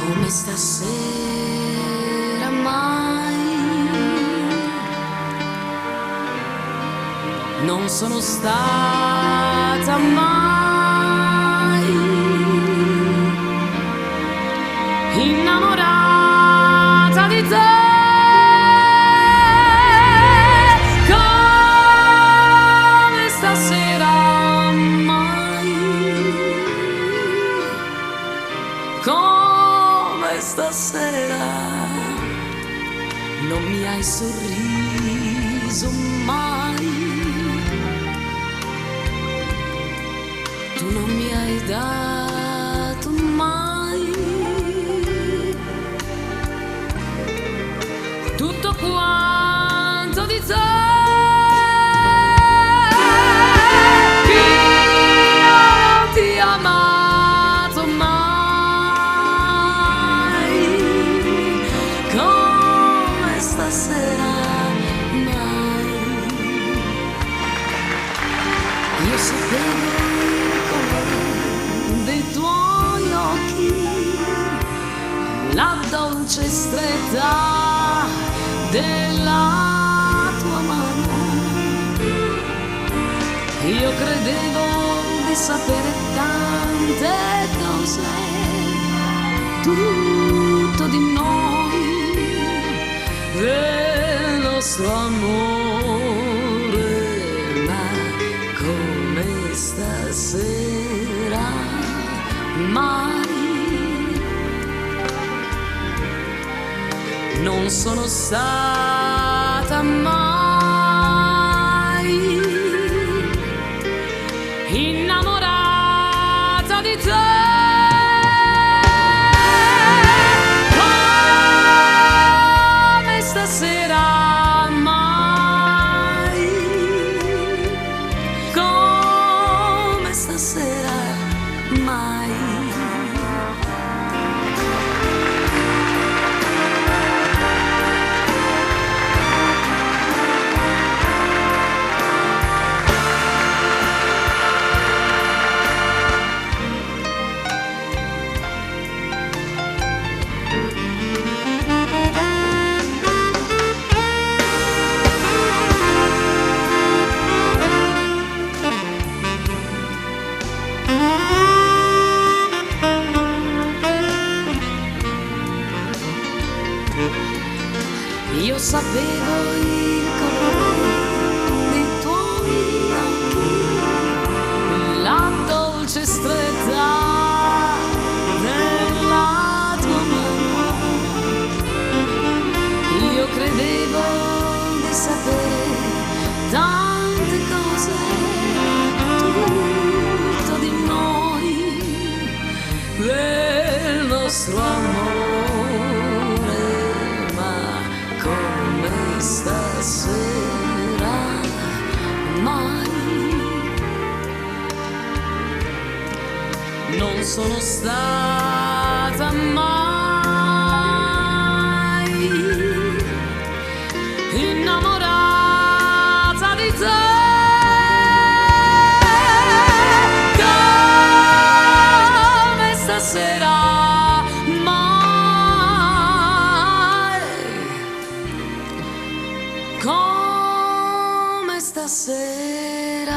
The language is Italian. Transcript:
come stasera mai. Non sono stata mai innamorata di te come stasera mai, come stasera. Non mi hai sorriso mai, tu non mi hai dato mai tutto quanto di te. Io non ti ho amato mai come stasera mai. Io sapevo dei tuoi occhi, la dolce stretta della tua mano. Io credevo di sapere tante cose, tutto di noi, del nostro amore, ma come stasera mai. Non sono stata mai innamorata di te come stasera mai, come stasera mai. Io sapevo il colore dei tuoi occhi, la dolce stretta della tua mano. Io credevo di sapere tante cose, tutto di noi, del nostro amore, come stasera mai. Non sono stata mai innamorata di te come stasera mai, come stasera